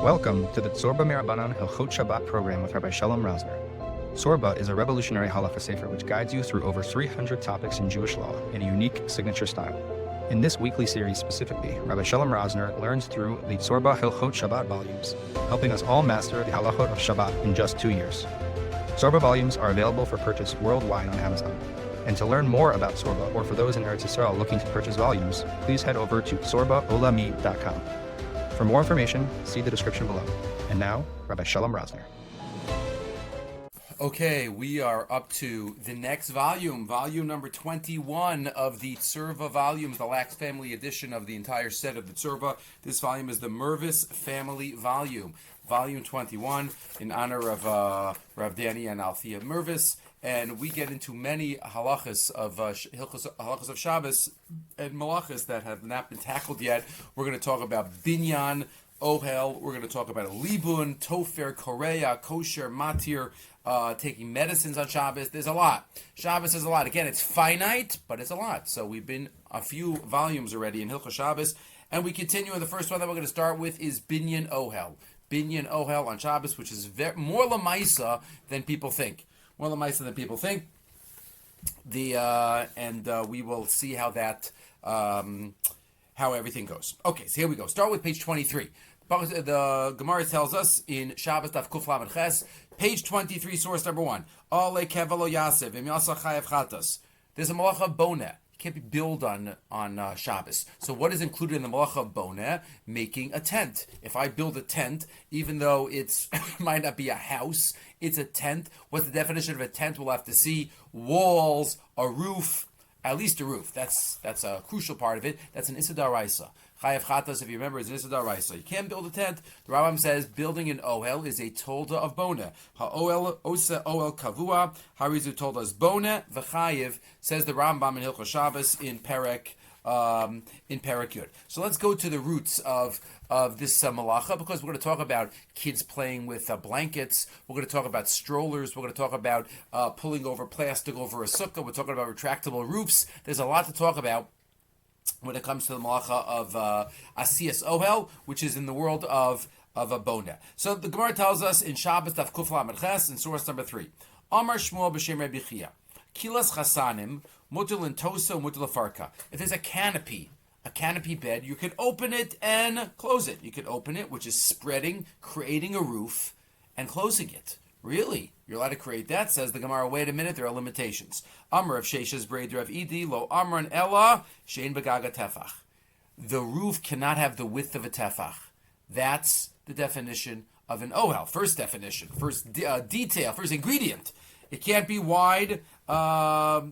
Welcome to the Tzurba M'Rabanan Hilchot Shabbat Program with Rabbi Shalom Rosner. Tzurba is a revolutionary halacha sefer which guides you through over 300 topics in Jewish law in a unique signature style. In this weekly series specifically, Rabbi Shalom Rosner learns through the Tzurba Hilchot Shabbat volumes, helping us all master the Halachot of Shabbat in just 2 years. Tzurba volumes are available for purchase worldwide on Amazon. And to learn more about Tzurba, or for those in Eretz Yisrael looking to purchase volumes, please head over to tzurbaolami.com. For more information, see the description below. And now, Rabbi Shalom Rosner. Okay, we are up to the next volume number 21 of the Tzurba volumes, the Lax family edition of the entire set of the Tzurba. This volume is the Mervis family volume, volume 21, in honor of Rav Danny and Althea Mervis. And we get into many halachas halachas of Shabbos and malachas that have not been tackled yet. We're going to talk about binyan, ohel. We're going to talk about libun, tofer, korea, kosher, matir, taking medicines on Shabbos. There's a lot. Shabbos is a lot. Again, it's finite, but it's a lot. So we've been a few volumes already in Hilchos Shabbos, and we continue. And the first one that we're going to start with is binyan ohel. Binyan ohel on Shabbos, which is more lamaisa than people think. More lamaisa than people think. We will see how that how everything goes. Okay, so here we go. Start with page 23. The Gemara tells us in Shabbos Daf Kuf Lamed Ches, page 23, source number 1. Ale kevelo yasev im yasa chayev chatas. There's a malacha boneh. It can't be billed on Shabbos. So what is included in the malacha boneh? Making a tent. If I build a tent, even though it's might not be a house, it's a tent. What's the definition of a tent? We'll have to see. Walls, a roof, at least a roof. That's a crucial part of it. That's an Issa D'Oraisa. Chayev Chatas, if you remember, is an Issa D'Oraisa. You can't build a tent. The Rambam says building an ohel is a tolda of boneh. Ha'ohel osa ohel kavua. Harizu tolda is boneh. V'chayev, says the Rambam in Hilchos Shabbos in Perek Yud. So let's go to the roots of this malacha, because we're going to talk about kids playing with blankets. We're going to talk about strollers. We're going to talk about pulling over plastic over a sukkah. We're talking about retractable roofs. There's a lot to talk about when it comes to the malacha of asiyas ohel, which is in the world of a boneh. So the Gemara tells us in Shabbos Daf Kuf Lamed Ches in source number 3. Amar Shmuel b'shem Rabbi Chia. Kilas chasanim mutal and toso mutal farka. If there's a canopy bed, you can open it and close it. You can open it, which is spreading, creating a roof, and closing it. Really? You're allowed to create that? Says the Gemara. Wait a minute, there are limitations. Amr of Sheshes Breder of Idi, lo Amran Ella, Shein Begaga Tefach. The roof cannot have the width of a tefach. That's the definition of an ohel. First definition, first detail, first ingredient. It can't be wide, a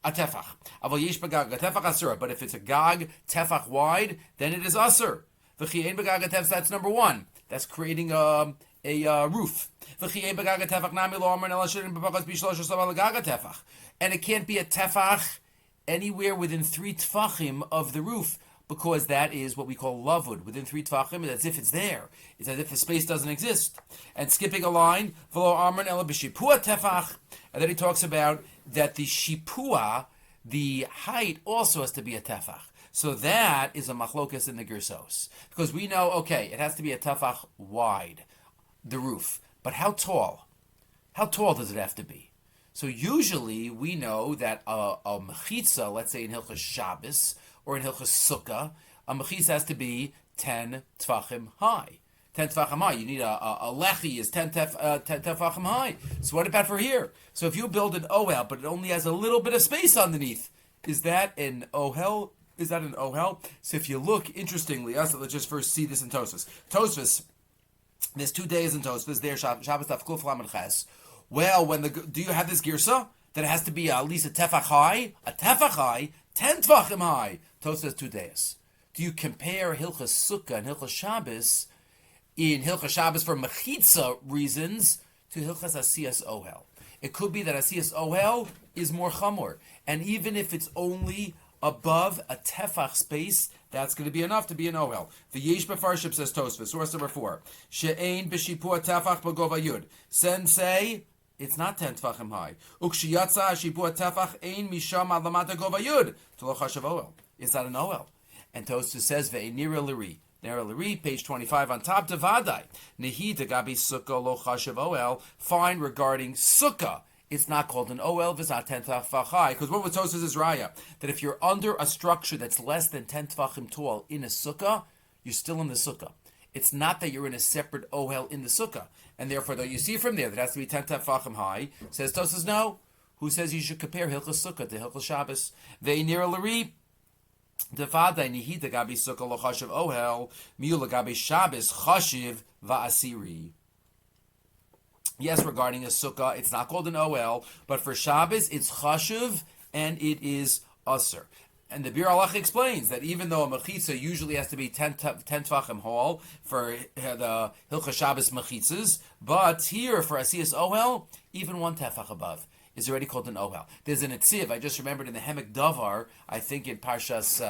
tefach. Aval yesh begaga tefach asura. But if it's a gag tefach wide, then it is asur. V'chiein begaga tefach. That's number 1. That's creating a roof. And it can't be a tefach anywhere within 3 tefachim of the roof, because that is what we call lavud. Within 3 tefachim, it's as if it's there. It's as if the space doesn't exist. And skipping a line, and then he talks about that the shipua, the height, also has to be a tefach. So that is a machlokas in the gersos. Because we know, okay, it has to be a tefach wide, the roof. But how tall? How tall does it have to be? So usually we know that a mechitza, let's say in Hilchos Shabbos or in Hilchos Sukkah, a mechitza has to be 10 tefachim high. 10 tefachim high. You need a lechi is 10 tefachim high. So what about for here? So if you build an ohel, but it only has a little bit of space underneath, is that an ohel? Is that an ohel? So if you look, interestingly, let's just first see this in Tosfos. Tosfos, there's 2 days in Tosfos. There, Shabbos Daf Kuf Lamed Ches. Well, do you have this girsa that it has to be at least a tefach high? A tefach high, 10 tefachim high. Tosfos 2 days. Do you compare Hilchos Sukkah and Hilchos Shabbos in Hilchos Shabbos for mechitza reasons to Hilchos asiyas ohel? It could be that asiyas ohel is more chamor, and even if it's only above a tefach space, that's going to be enough to be an ohel. The Yesh Befarship, says Tosfos, source number 4. She'ein b'shipua tefach b'gova yud. Say it's not 10 tefachim high. Ukshiyatza shipua tefach ein misham ad lamata gova yud. To lo chashav ohel. It's not an ohel. And Tosfos says ve'enira liri. Nera Lari, page 25 on top. Devadai. Nehi Gabi Sukkah lo chashav Ohel. Fine regarding Sukkah. It's not called an Ohel, v'zat 10 tefach. Because what Tosfos is raya, that if you're under a structure that's less than 10 tefachim tall in a Sukkah, you're still in the Sukkah. It's not that you're in a separate Ohel in the Sukkah. And therefore, though you see from there that it has to be 10 tefachim high, says Tosfos, no. Who says you should compare Hilchos Sukkah to Hilchos Shabbos? Ve'nira Lari. Devadai nihita gabi sukkah lo chashiv ohel miula gabi Shabbos chashiv va'asiri. Yes, regarding a sukkah, it's not called an ohel, but for Shabbos it's chashiv and it is aser. And the Bir Halach explains that even though a mechitza usually has to be 10 tefachim hall for the Hilchos Shabbos mechitzas, but here for asiyas ohel, even 1 tefach above is already called an ohel. There's an etziv, I just remembered in the Hemek Davar, I think in Parshas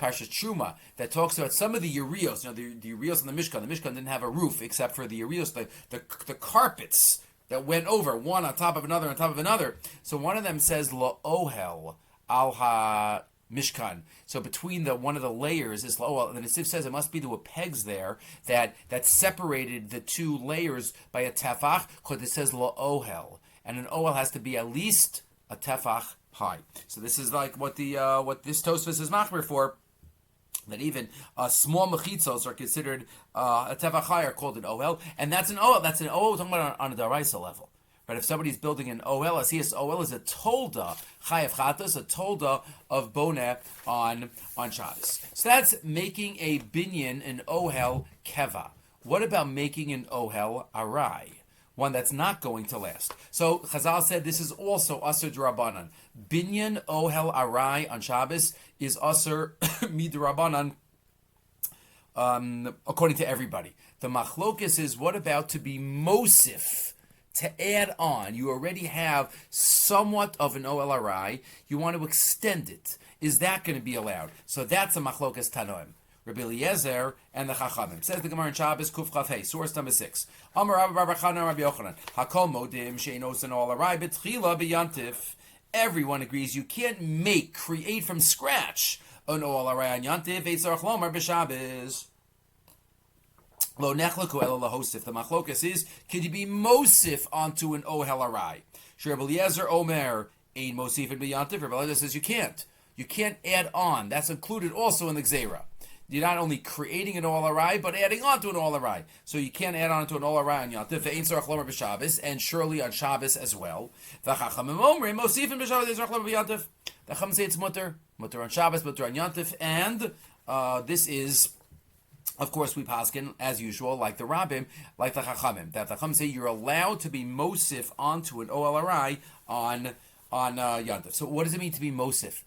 Truma, that talks about some of the Yerios, the Yerios in the Mishkan. The Mishkan didn't have a roof except for the Yerios, the carpets that went over, one on top of another on top of another. So one of them says, La ohel al ha Mishkan. So between one of the layers is Ohel, and the Netziv says it must be there were pegs there that separated the two layers by a tefach, because it says La ohel. And an ohel has to be at least a tefach high. So this is like what this Tosfos is machmer for, that even small mechitzos are considered a tefach high, are called an ohel, and that's an ohel. That's an ohel we're talking about on a daraisa level. But if somebody's building an ohel, asiyas ohel is a tolda chayav chatos, a tolda of boneh on Shabbos. So that's making a binyan, an ohel keva. What about making an ohel arai? One that's not going to last. So Chazal said this is also Asur D'Rabbanan. Binyan Ohel Arai on Shabbos is Asur Midrabanan, according to everybody. The Machlokes is, what about to be Mosif, to add on? You already have somewhat of an Ohel Arai. You want to extend it. Is that going to be allowed? So that's a Machlokes Tanoim. Rabbi Eliezer and the Chachamim. Says the Gemara in Shabbos, Kuf Chaf Hey, source number 6. Amar Rabbi Chanan Rabbi Yochanan. Hakol modim she'enos and all arai betchila beyantif. Everyone agrees you can't create from scratch an all arai on yantif. Eitzarach lomar b'Shabbos. Lo nechlaku elo lahosif. The machlokas is, could you be mosif onto an ohel arai? Rabbi Eliezer Omer ein mosif and beyantif. Rabbi Eliezer says you can't. You can't add on. That's included also in the Gzeira. You're not only creating an Ohel Arai, but adding on to an Ohel Arai. So you can't add on to an Ohel Arai on Yantif, ve'ein tzarach lomer b'Shabbos, and surely on Shabbos as well. V'chachamim omrim mosifim b'Shabbos, ein tzarach lomer b'Yantif. The Chacham say it's mutter on Shabbos, mutter on Yantif, and this is, of course, we paskin as usual, like the Rabbim, like the Chachamim. That the Chacham say you're allowed to be mosif onto an Ohel Arai on Yantif. So what does it mean to be mosif?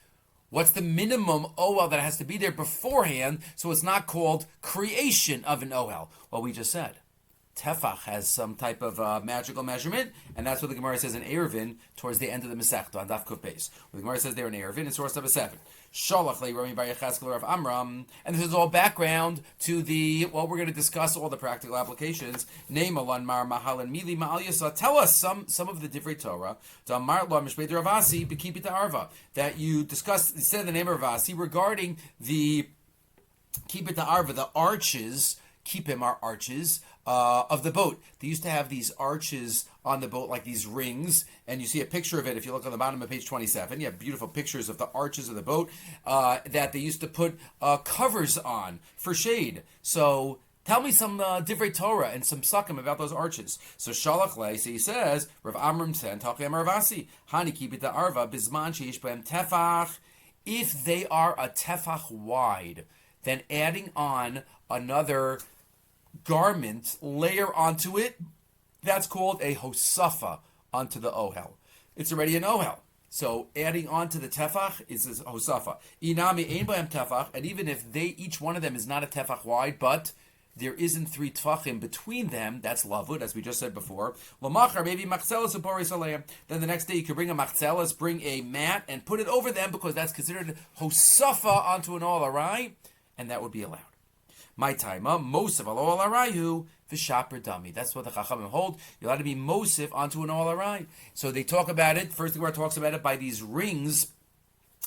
What's the minimum ohel that has to be there beforehand so it's not called creation of an ohel? Well, we just said tefach has some type of magical measurement, and that's what the Gemara says in Eruvin towards the end of the Masechta on Daf Kuf Beis. The Gemara says there in Eruvin in source number 7. Shalach le'Rami bar Yecheskel of Amram, and this is all background to we're going to discuss all the practical applications. Name Alan Mar Mahal and Mili Ma'al Yasa. Tell us some of the divrei Torah. Damar Lo Mishpei Ravasi B'Kipit Arva, that you discussed. You said the name of Ravasi regarding the Kipit Arva, the arches. Kipim are arches of the boat. They used to have these arches on the boat, like these rings, and you see a picture of it if you look on the bottom of page 27. You have beautiful pictures of the arches of the boat that they used to put covers on for shade. So tell me some divrei Torah and some psukim about those arches. So Shalach Le, so he says, Rav Amram said, Tachei Amar Ravasi, Hani Kipit Arva, Bizman Sheish B'hem Tefach. If they are a tefach wide, then adding on another garment layer onto it, that's called a hosafa onto the ohel. It's already an ohel. So adding on to the tefach is a hosafa. Inami ein b'hem tefach, and even if each one of them is not a tefach wide, but there isn't 3 tefachim between them, that's lavud, as we just said before. Lamachar, maybe machzelas and poris aleim. Then the next day you can bring a machzelas, bring a mat, and put it over them, because that's considered hosafa onto an ohel arai, and that would be allowed. My time, Mosif al ohel arayu v'shaper dami. That's what the Chachamim hold. You're allowed to be Mosif onto an ohel arai. So they talk about it. First, the Gemara talks about it by these rings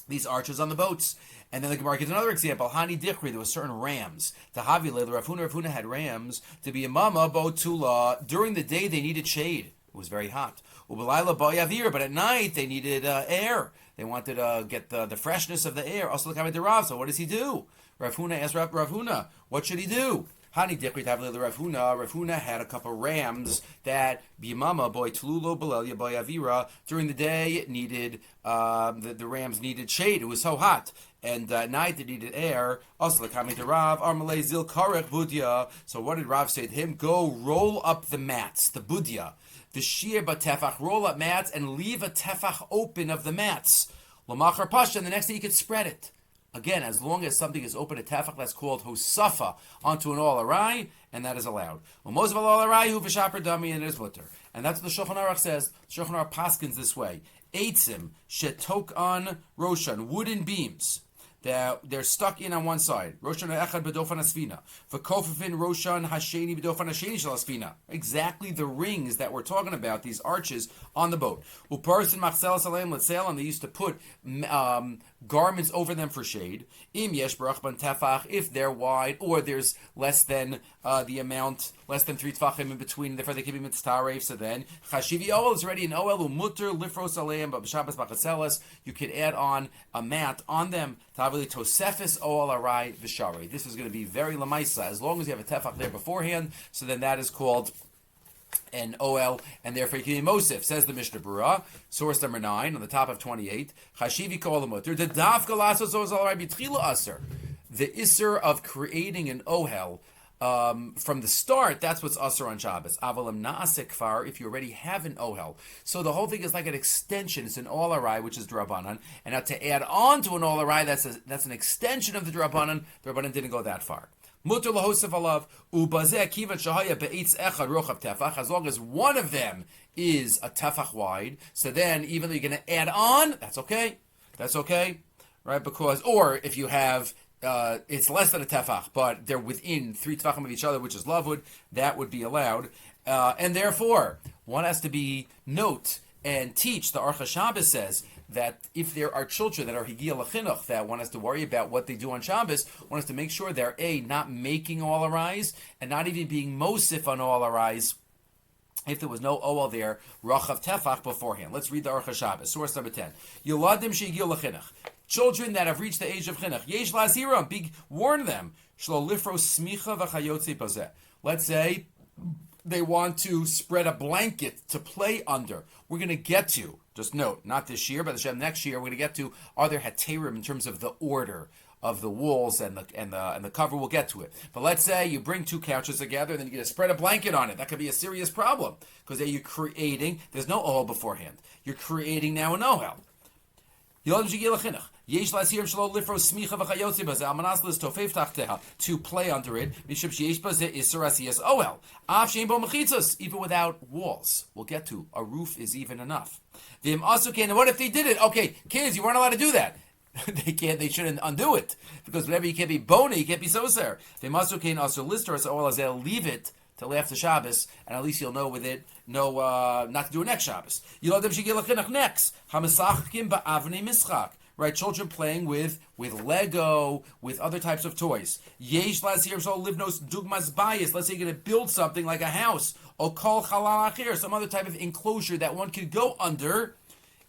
these arches on the boats. And then the Gemara gives another example. Hani Dichri, there were certain rams. Tahavile, the Rav Huna had rams to be a mama botula. During the day, they needed shade. It was very hot. Ubalayla bayavir, but at night, they needed air. They wanted to get the freshness of the air. Also, the Rav. So what does he do? Rav Huna asked Rav Huna, what should he do? Hani Dikri Tavle the Rav Huna. Rav Huna had a couple rams that Bimama boy Tlulo Balelia boy Avira during the day needed the rams needed shade. It was so hot. And at night they needed air. Also the Kami Rav Armalei Zil Karech Budya. So what did Rav say to him? Go roll up the mats, the Budya. The Shiur Batefach, roll up mats and leave a tefach open of the mats. Lamachar Pasha, and the next day you could spread it. Again, as long as something is open at tefach, that's called hosafa onto an all arai, and that is allowed. Most of all arai hu v'shaper dami, and it is mutter. And that's what the Shulchan Aruch says. Shulchan Aruch paskins this way: eitzim shetok on roshan, wooden beams. They're stuck in on one side. Roshan echad bedofan asfina. V'kofifin roshan hasheni bedofan hasheni shel asfina. Exactly the rings that we're talking about, these arches on the boat. Uparsin machsel salem letzel, and they used to put garments over them for shade. Im yesh barachban tefach, if they're wide or there's less than the amount, less than 3 tefachim in between, therefore they can be mitztaref. So then chashivi ohel is already an ohel umutter lifros aleim, but b'shabbos b'chaselas you could add on a mat on them. Tavili tosefis ohel arai v'sharei. This is going to be very lamaisa as long as you have a tefach there beforehand. So then that is called an ohel, and therefore you can be mosif. Says the Mishnah Berurah, source number 9 on the top of 28. Chashivi kol mutter the dafka lasos ohel arai b'tchila aser. The iser of creating an ohel from the start, that's what's aser on Shabbos. Avalim naasek far, if you already have an ohel. So the whole thing is like an extension. It's an all arai, which is drabanan, and now to add on to an all arai, that's an extension of the drabanan. The drabanan didn't go that far. Mutter lahosef alav ubazeh kivat shahaya beitz echad rochav tefach. As long as one of them is a tefach wide, so then even though you're going to add on, that's okay. That's okay, right? Because or if you have it's less than a tefach, but they're within 3 tefachim of each other, which is lavud, that would be allowed. And therefore, one has to be note and teach. The Aruch HaShabbos says that if there are children that are higia l'chinuch, that one has to worry about what they do on Shabbos, one has to make sure they're not making all arais, and not even being mosif on all arais, if there was no ohel there, rachav tefach beforehand. Let's read the Aruch HaShabbos, source number 10. Yoladim shehigia l'chinuch. Children that have reached the age of chinuch, yesh laziram, warn them. Shlo lifro smicha v'chayotze bazeh. Let's say they want to spread a blanket to play under. We're going to get to, just note, not this year, but next year, we're going to get to, are there heterim in terms of the order of the walls and the cover? We'll get to it. But let's say you bring 2 couches together, and then you're going to spread a blanket on it. That could be a serious problem, because you're creating, there's no ohel beforehand. You're creating now an ohel. To play under it, even without walls. We'll get to a roof is even enough. And what if they did it? Okay, kids, you weren't allowed to do that. They shouldn't undo it, because whenever you can't be bony, you can't be soser. They must also list or they'll leave it till after Shabbos, and at least you'll know with it, not to do it next Shabbos. Next, right? Children playing with Lego, with other types of toys. Let's say you're going to build something like a house, or kol chalal some other type of enclosure that one could go under,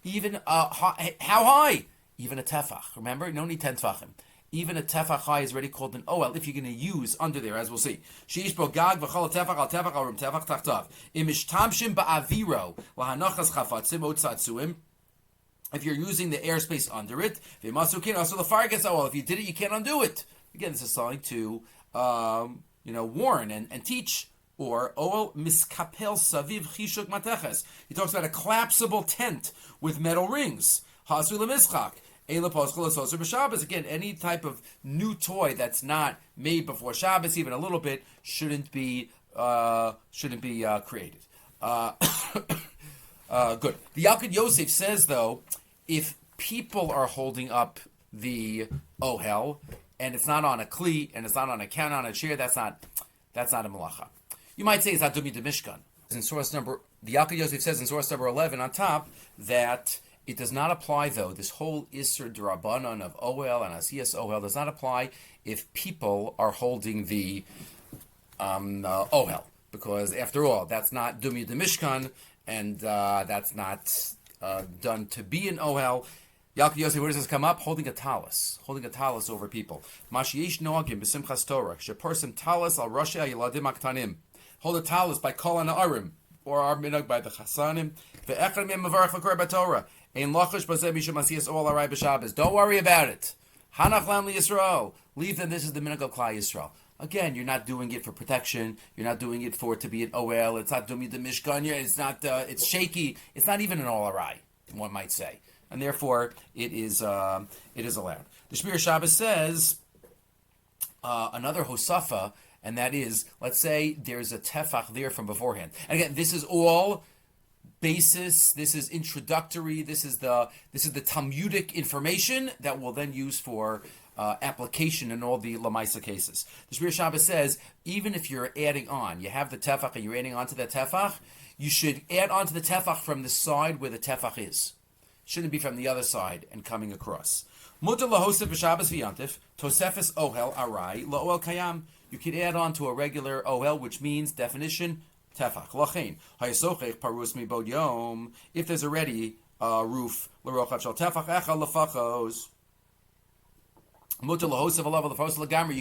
even how high? Even a tefach. Remember, you don't need 10 tefachim. Even a tefach high is already called an ohel if you're going to use under there, as we'll see. Sheish bo gag v'chol tefach al tefach al rum tefach tachtav. Im ishtamshim ba'aviro lahanachas chafatzim otzatzuim. If you're using the airspace under it, v'masukin also the fire gets ohel. If you did it, you can't undo it. Again, this is something to warn and teach. Or ohel miskapel saviv chishuk mateches. He talks about a collapsible tent with metal rings. Hasu lemischak. Again, any type of new toy that's not made before Shabbos, even a little bit, shouldn't be created. Good. The Yalkut Yosef says, though, if people are holding up the ohel and it's not on a kli and it's not on a counter on a chair, that's not a malacha. You might say it's adumi de mishkan. The Yalkut Yosef says in source number 11 on top that It does not apply, though. This whole Isser D'Rabbanan of Ohel and Asiyas Ohel does not apply if people are holding the Ohel, because after all, that's not Dumi de Mishkan, and that's not done to be an Ohel. Yalki Yosef, where does this come up? Holding a talis over people. Mashiesh Noagim b'Simchas Torah. Sheparsim talis al Roshei Yiladim Aktanim. Hold a talis by Kol Ha'Na'arim, or our minhag by the Chasanim. Ve'echad mim mavarach l'Korban b'Torah. Ein lachash b'zeh mishum asiyas ohel aray b'Shabbos. Don't worry about it. Hanach lam liYisrael. Leave them. This is the minhag of Klal Yisrael. Again, you're not doing it for protection. You're not doing it for it to be an Ohel. It's not Dumi the Mishkan. It's not. It's shaky. It's not even an all aray, one might say, and therefore it is allowed. The Shmir Shabbos says another hosafa, and that is, let's say there's a tefach there from beforehand. And again, this is all basis. This is introductory. This is the Talmudic information that we'll then use for application in all the Lamaisa cases. The Shmir Shabbos says, even if you're adding on, you have the tefach and you're adding on to the tefach, you should add on to the tefach from the side where the tefach is. Shouldn't be from the other side and coming across. Mutar lahosef b'Shabbos v'yantif, tosefes ohel aray la'ohel kayam. You could add on to a regular ohel, which means, definition, tefach. Lachein, hayasochech parus mibod yom. If there's already a roof, l'rochav shel tefach echal lefachos. You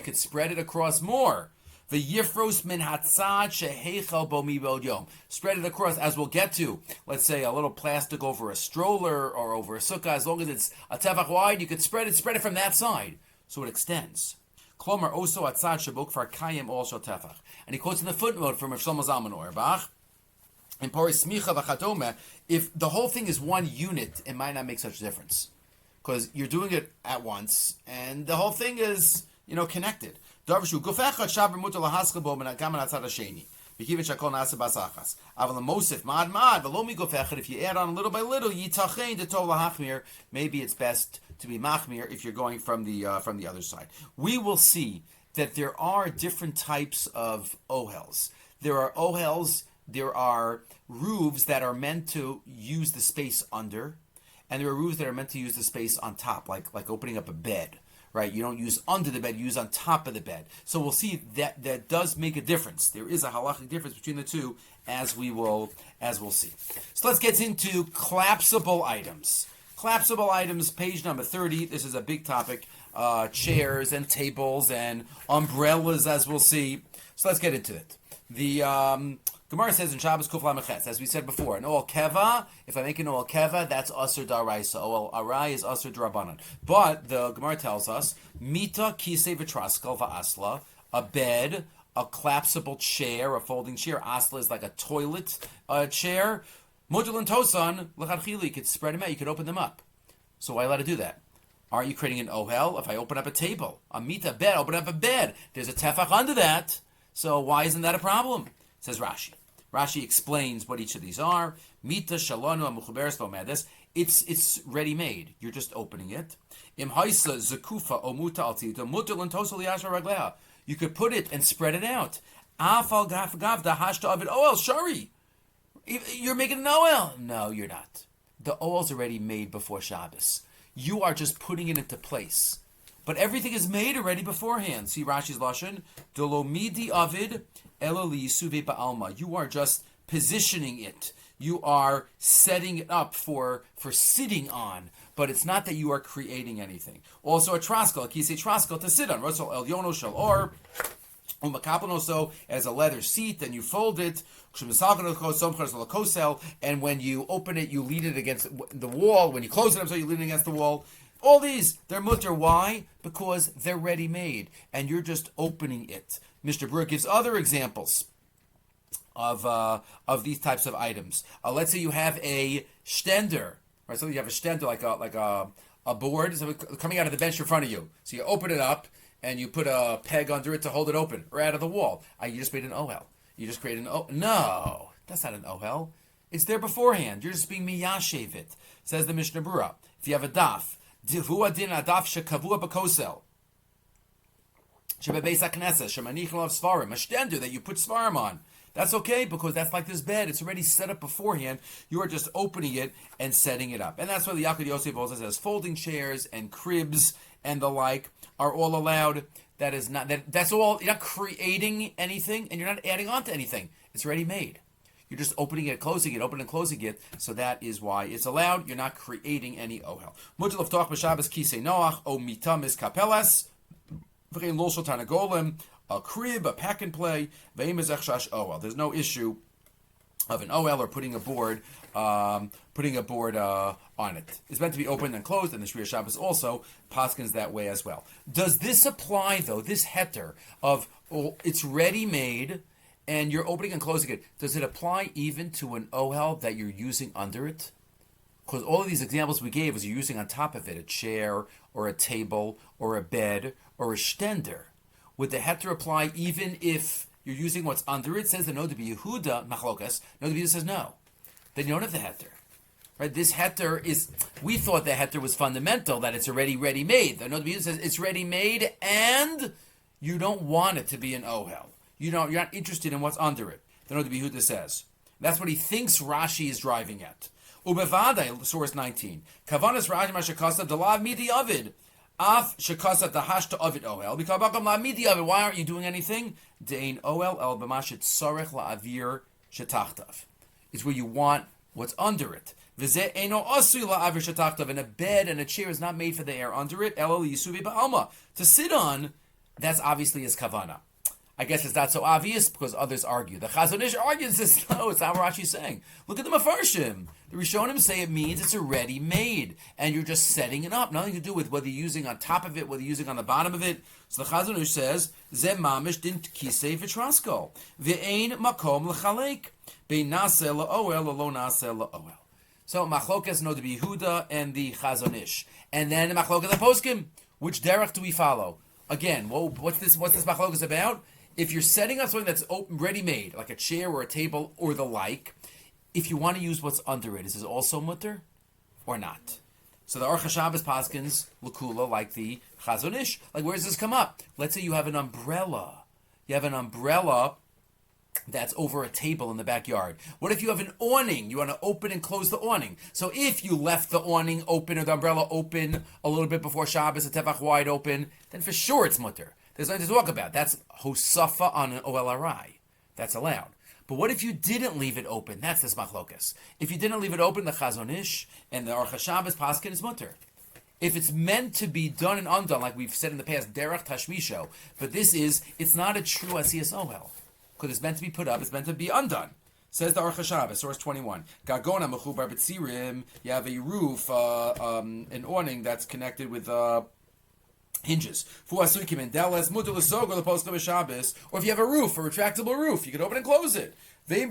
could spread it across more. The yifros min hatzad shehechal bo mibod yom. Spread it across, as we'll get to. Let's say a little plastic over a stroller or over a sukkah. As long as it's a tefach wide, you could spread it from that side, so it extends. Klomer oso hatzad shebok far kayim also tefach. And he quotes in the footnote from Rav Shlomo Zalman Auerbach. In Poris Smicha v'Chatome, if the whole thing is one unit, it might not make such a difference, because you're doing it at once, and the whole thing is, connected. If you add on little by little, maybe it's best to be machmir if you're going from the other side. We will see that there are different types of ohels. There are ohels, there are roofs that are meant to use the space under, and there are roofs that are meant to use the space on top, like opening up a bed, right? You don't use under the bed, you use on top of the bed. So we'll see that does make a difference. There is a halachic difference between the two, as we'll see. So let's get into collapsible items. Collapsible items, page number 30. This is a big topic. Chairs and tables and umbrellas, as we'll see. So let's get into it. The Gemara says in Shabbos Kuf Lameches, as we said before, an Ohel Keva, if I make an Ohel Keva, that's Asur Daraisa. Ohel Arai is Asur D'Rabbanan. But the Gemara tells us, Mita Kisei V'Traskal V'Asla, a bed, a collapsible chair, a folding chair. Asla is like a toilet chair. Modul and Tosan, L'chadchili, you could spread them out, you could open them up. So why allowed to do that? Aren't you creating an Ohel? If I open up a table, a Mita bed, open up a bed, there's a tefach under that. So why isn't that a problem? Says Rashi. Rashi explains what each of these are. Mita, Shalonu, Amuchuberes, Lomedes. It's ready-made. You're just opening it. Im Haisa, Zakufa, Omuta, Altita, Mutal, and Tosal, Yasha, Raglea. You could put it and spread it out. Afal, Gav, the Hashta of it, Ohel, Shari. You're making an Ohel. No, you're not. The Ohel's already made before Shabbos. You are just putting it into place. But everything is made already beforehand. See Rashi's Lashon. Dolomidi Avid Eloli Suve Ba'alma. You are just positioning it. You are setting it up for sitting on. But it's not that you are creating anything. Also a traskel, a kisei traskel to sit on. Rosal El Yono Shal Or. So as a leather seat, then you fold it, and when you open it, you lean it against the wall. When you close it up, so you lean it against the wall. All these, they're mutter. Why? Because they're ready-made, and you're just opening it. Mr. Brewer gives other examples of these types of items. Let's say you have a stender, right? So you have a stender like a board coming out of the bench in front of you. So you open it up, and you put a peg under it to hold it open, or out of the wall. You just made an Ohel. You just created an Ohel. No, that's not an Ohel. It's there beforehand. You're just being miyashev it. Says the Mishnah Berurah. If you have a daf, divua din adaf shekavua b'kosel, shebebeis hakneses shemanichel of svarim, a stender that you put svarim on. That's okay, because that's like this bed. It's already set up beforehand. You are just opening it and setting it up. And that's why the Yaakov Yosef also says folding chairs and cribs and the like are all allowed. That is not that's all. You're not creating anything, and you're not adding on to anything. It's already made. You're just opening it, closing it, opening and closing it. So that is why it's allowed. You're not creating any ohel. Mutal of b'Shabbos kisei noach o mitamis kapelas v'chein lol shel tarnagolim, a crib, a pack and play. Ve'im ezech shash ohel. There's no issue of an ohel or putting a board on it. It's meant to be opened and closed, and the Shriya Shabbos also paskins that way as well. Does this apply, though, this heter of it's ready-made and you're opening and closing it, does it apply even to an ohel that you're using under it? Because all of these examples we gave was you're using on top of it a chair or a table or a bed or a shtender. Would the heter apply even if you're using what's under it? Says the Noda B'Yehuda, Machlokas. Noda B'Yehuda says no. Then you don't have the heter. Right? This heter is, we thought the heter was fundamental, that it's already ready-made. The Noda B'Yehuda says it's ready-made and you don't want it to be an ohel. You're not interested in what's under it. The Noda B'Yehuda says. That's what he thinks Rashi is driving at. Ubevadai, source 19. Kavanas Rashi Mashakasa Dalav Midi Avid. Af Shakasa Dahashta Avid Ohel. Mikabakam La Midi Avid. Why aren't you doing anything? Dein Ohel El B'Mashit Sarech La Avir Shetachtav. It's where you want what's under it. V'zeh Eino Asui La Avir Shetachtav. And a bed and a chair is not made for the air under it. El Yisuvi Ba'alma. To sit on, that's obviously his kavana. I guess it's not so obvious because others argue. The Chazon Ish argues this. No, it's not what Rashi's saying. Look at the Mefarshim. The Rishonim say it means it's already made, and you're just setting it up. Nothing to do with whether you're using on top of it, whether you're using on the bottom of it. So the Chazon Ish says, Zeh mamish din kisei v'trasko. V'ein makom l'chalek. Bein naseh la'oel lo naseh la'oel. So Machlokas Noda B'Yehuda and the Chazon Ish. And then Machlokas the Poskim. Which derech do we follow? Again, what's this Machlokas about? If you're setting up something that's ready-made, like a chair or a table or the like, if you want to use what's under it, is this also mutter or not? So the Aruch HaShabbos paskins l'kula like the Chazon Ish. Like, where does this come up? Let's say you have an umbrella. You have an umbrella that's over a table in the backyard. What if you have an awning? You want to open and close the awning. So if you left the awning open or the umbrella open a little bit before Shabbos, the tefach wide open, then for sure it's mutter. There's nothing to talk about. That's hosafa on an Ohel Arai. That's allowed. But what if you didn't leave it open? That's this machlokas. If you didn't leave it open, the Chazon Ish and the Aruch HaShabbos paskin is mutter. If it's meant to be done and undone, like we've said in the past, derech tashmisho, but it's not a true asiyas Ohel. Because it's meant to be put up, it's meant to be undone. Says the Aruch HaShabbos, source 21. Gagona mechubar b'tzirim. You have a roof, an awning that's connected with hinges. Or if you have a roof, a retractable roof, you can open and close it. Right, you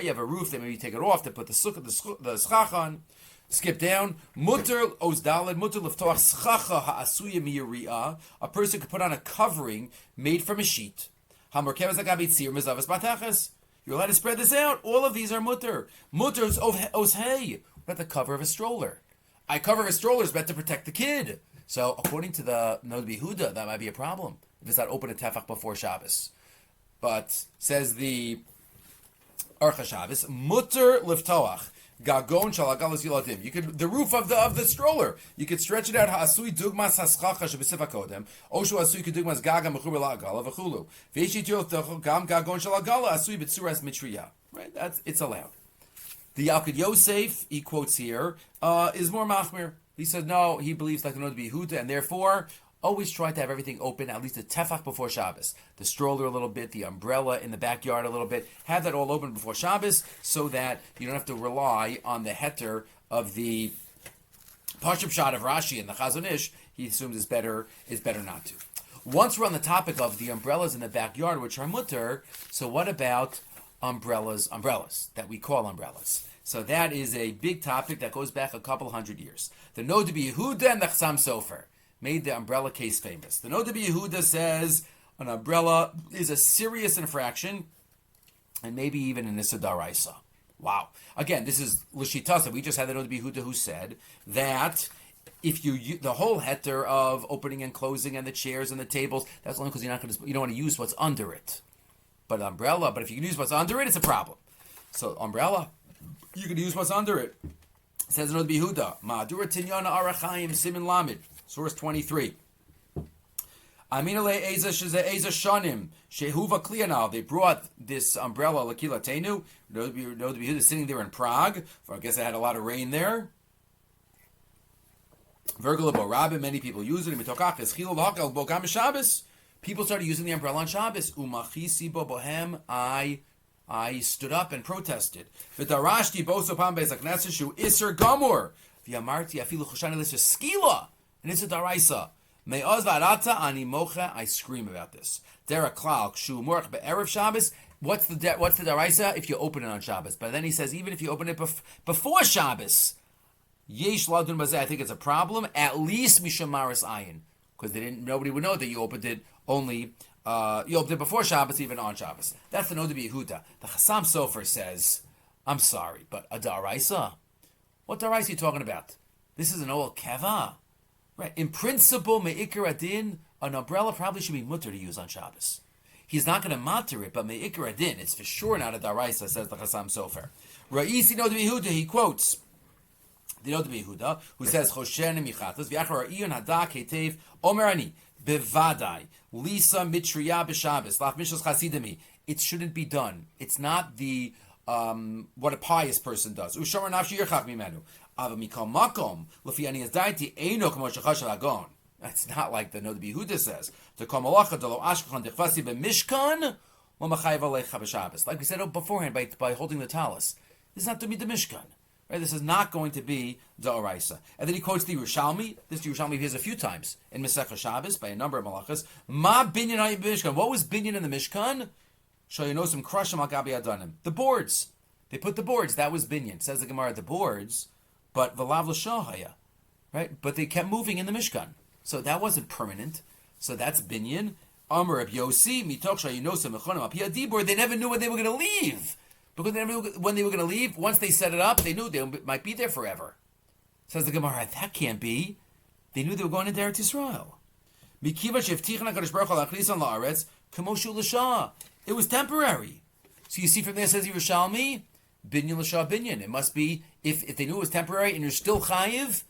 have a roof, then maybe you take it off to put the schach on. Skip down. Mutter ozdaled, mutter liftoach schacha ha'asuya miyari'ah. A person could put on a covering made from a sheet. Hamorkevas agabi tzir mezavas batachas. You're allowed to spread this out. All of these are mutter. Mutter is oshei. About the cover of a stroller. A cover of a stroller is meant to protect the kid. So, according to the Noda B'Yehuda, that might be a problem if it's not open at tefach before Shabbos. But says the Aruch HaShabbos, mutter liftoach gagon shalagalos yiladim. You could the roof of the stroller. You could stretch it out. Ha'asui dugmas haschacha shebesifa kodem. Oshu asui kedugmas gaga mechuber la'agala v'chulu. V'yeshitir l'tocho gam gagon shalagala asui b'tzuras mitriya. Right, it's allowed. The Yaakov Yosef, he quotes here, is more machmir. He said no, he believes like the Noda B'Yehuda, and therefore always try to have everything open, at least a tefach before Shabbos. The stroller a little bit, the umbrella in the backyard a little bit. Have that all open before Shabbos so that you don't have to rely on the heter of the Pashup shot of Rashi and the Chazon Ish. He assumes it's better not to. Once we're on the topic of the umbrellas in the backyard, which are mutter, so what about umbrellas that we call umbrellas? So that is a big topic that goes back a couple hundred years. The Noda B'Yehuda and the Chassam Sofer made the umbrella case famous. The Noda B'Yehuda says an umbrella is a serious infraction and maybe even an Issa D'Oraisa. Wow. Again, this is L'Shitasa. We just had the Noda B'Yehuda who said that If the whole heter of opening and closing and the chairs and the tables, that's only because you don't want to use what's under it. But an umbrella, but if you can use what's under it, it's a problem. So umbrella, you can use what's under it. It says in Rabbi Yehuda, Ma'adura Tinyana Arachayim Simin Lamed, source 23. Aminale Eza Shanim Shehuva Klianal. They brought this umbrella Lakila Tenu. Rabbi Yehuda sitting there in Prague. I guess they had a lot of rain there. Virgulabo Rabbi, many people use it. People started using the umbrella on Shabbos. Umachisi bohem. I stood up and protested. V'darashti boso pam beis hakneses shu iser gamur. V'yamarti afilu choshani l'ser skila. And it's a daraisa. Me'oz v'arata ani mocha. I scream about this. Dera klal shu morach be'erev Shabbos. What's the daraisa? If you open it on Shabbos. But then he says even if you open it before Shabbos, yesh ladun bazeh. I think it's a problem. At least mishamaris ayin, because nobody would know that you opened it only. You opened it before Shabbos, even on Shabbos. That's the Noda B'Yehuda. The Chassam Sofer says, I'm sorry, but a daraisa? What daraisa are you talking about? This is an Ohel keva. Right. In principle, me'ikar adin, an umbrella probably should be mutter to use on Shabbos. He's not going to matter it, but me'ikar adin, it's for sure not a daraisa, says the Chassam Sofer. Ra'isi Noda B'Yehuda, he quotes the Noda B'Yehuda, who says, Choshen michatas, v'achar iyon hadak hetev, omer ani, bevadai, Lisa mitriya b'Shabbos, laf mishas chasidami. It shouldn't be done. It's not the what a pious person does. Ushar nafshi yirchach mimenu. Ava mikol makom lefi ani azdaiti eino kamo shechashav agon. It's not like the Noda B'Yehuda says. The kol malacha delo ashkechan dechvasi b'mishkan lo machayev alecha b'Shabbos. Like we said beforehand by holding the talis. This is not to be the mishkan. Right? This is not going to be the oraisa. And then he quotes the Yerushalmi. This Yerushalmi appears a few times in Masechah Shabbos by a number of malachas. Ma binyan hayim b'mishkan. What was binyan in the mishkan? Shayinosim krashim al gabi adanim. The boards. They put the boards. That was binyan. Says the Gemara, the boards, but v'lav l'shahaya. Right? But they kept moving in the mishkan. So that wasn't permanent. So that's binyan. Amar Reb Yossi mitoch shayinosim mechonim al pi adibor. They never knew when they were going to leave. Because when they were going to leave, once they set it up, they knew they might be there forever. Says the Gemara, that can't be. They knew they were going into Eretz Yisrael. It was temporary. So you see from there, says Yerushalmi, binyan l'shah binyan. It must be, if they knew it was temporary and you're still chayiv,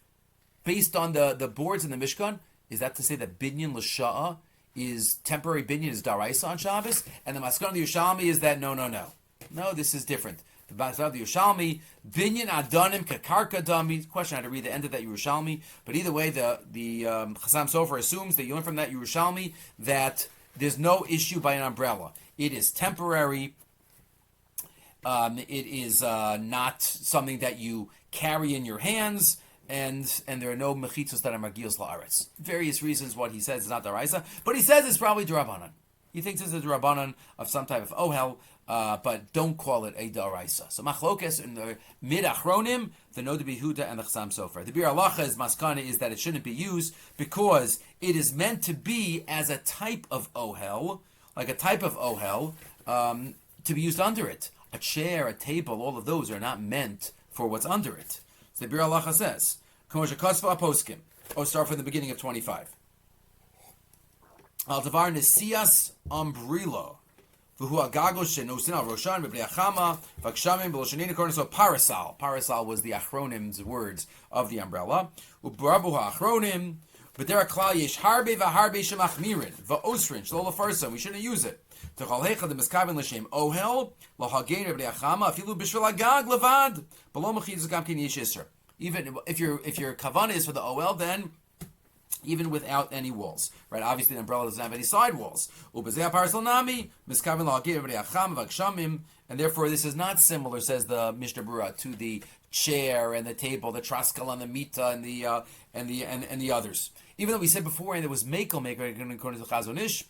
based on the boards in the Mishkan, is that to say that binyan l'shah is temporary binyan, is daraisa on Shabbos? And the Maskana of the Yerushalmi is that no. No, this is different. The Maskana of the Yerushalmi, binyan adanim kakarka dami. Question, I had to read the end of that Yerushalmi. But either way, the Chassam Sofer assumes that you learn from that Yerushalmi that there's no issue by an umbrella. It is temporary. It is not something that you carry in your hands, and there are no mechitzos that are magios la'aretz. Various reasons what he says is not daraisa, but he says it's probably d'Rabbanan. He thinks it's a d'Rabbanan of some type of ohel, but don't call it a daraisa. So machlokes in the mid achronim, the Noda B'Yehuda and the Chassam Sofer. The Bir Halacha's maskana is that it shouldn't be used because it is meant to be as a type of ohel, like a type of ohel, to be used under it. A chair, a table, all of those are not meant for what's under it. So the Bir Halacha says, start from the beginning of 25. Al Davar Nesias Umbrilo. So parasal was the achronim's words of the umbrella. But there are klal yesh harbe v'harbe shemachmirin v'osrin shlo lefarsa. We shouldn't use it. Techol heichad miskaven l'shem ohel lahagein Rabbi Achama afilu b'shvil agag levad below mechidus gam ken yesh iser. Even if your kavanah is for the ohel, then even without any walls, right? Obviously, the umbrella doesn't have any side walls. Ubezeh parasal nami miskaven lahagein Rabbi Achama v'akshamim, and therefore this is not similar, says the Mishnah Berurah, to the chair and the table, the traskal and the mita and the others. Even though we said before, and there was makel maker according to the Chazon Ish,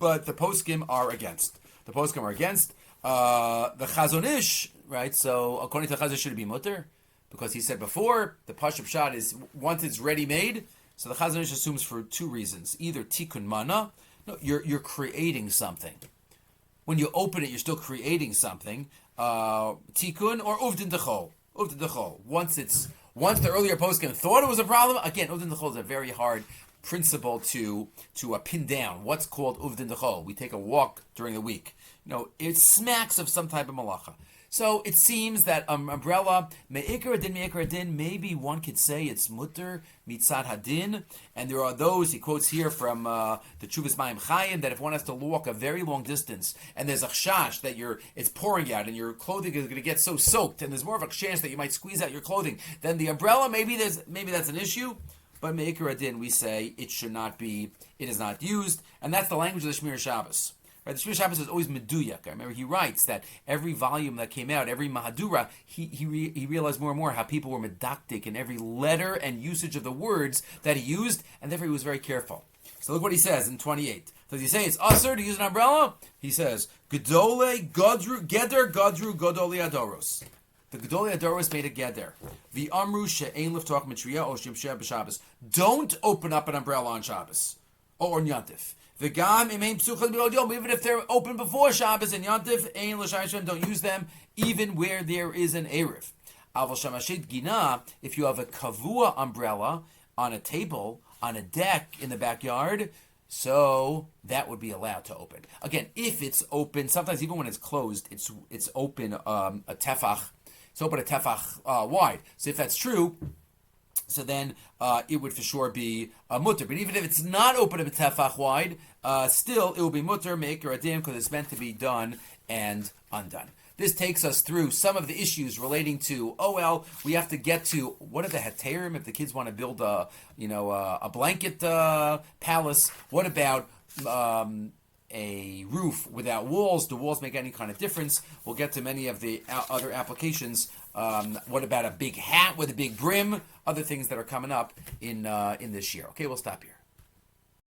but the poskim are against. The poskim are against the Chazon Ish, right? So according to the Chazon Ish, should it be mutter? Because he said before, the Pashup Shad is once it's ready made. So the Chazon Ish assumes for two reasons: either tikkun mana, no, you're creating something. When you open it, you're still creating something. Tikkun or uvdin dechol. Once Once the earlier poskim thought it was a problem, again, uvdin d'chol is a very hard principle to pin down. What's called uvdin d'chol? We take a walk during the week. It smacks of some type of malacha. So it seems that umbrella, me'ikar adin, maybe one could say it's mutter mitzad hadin. And there are those, he quotes here from the Chuvas Mayim Chayim, that if one has to walk a very long distance and there's a chash that it's pouring out and your clothing is going to get so soaked and there's more of a chance that you might squeeze out your clothing, then the umbrella, maybe that's an issue. But me'ikar adin, we say it is not used. And that's the language of the Shmir Shabbos. Right, the Shmir Shabbos is always meduyak. I remember he writes that every volume that came out, every mahadura, he realized more and more how people were medactic in every letter and usage of the words that he used, and therefore he was very careful. So look what he says in 28. Does he say it's usher to use an umbrella? He says, Gedole Godru Geder Godru Godoli Adoros. The Gedoli Adoros made a geder. The Amru She'ein Liftoch Mitriya Oshim Sheh B'Shabbos. Don't open up an umbrella on Shabbos or on Yantif. V'gam imein psuchas b'od yom, even if they're open before Shabbos and Yantif, ein l'shayshon, don't use them, even where there is an erev. Aval shamashet gina, if you have a kavua umbrella on a table, on a deck in the backyard, so that would be allowed to open. Again, if it's open, sometimes even when it's closed, it's open a tefach. It's open a tefach wide. So if that's true, so then it would for sure be mutter. But even if it's not open a tefach wide, still it will be mutter, me'ikar adin, because it's meant to be done and undone. This takes us through some of the issues relating to Ohel. We have to get to what are the heterim if the kids want to build a blanket palace. What about a roof without walls? Do walls make any kind of difference? We'll get to many of the other applications. What about a big hat with a big brim? Other things that are coming up in this year. Okay, we'll stop here.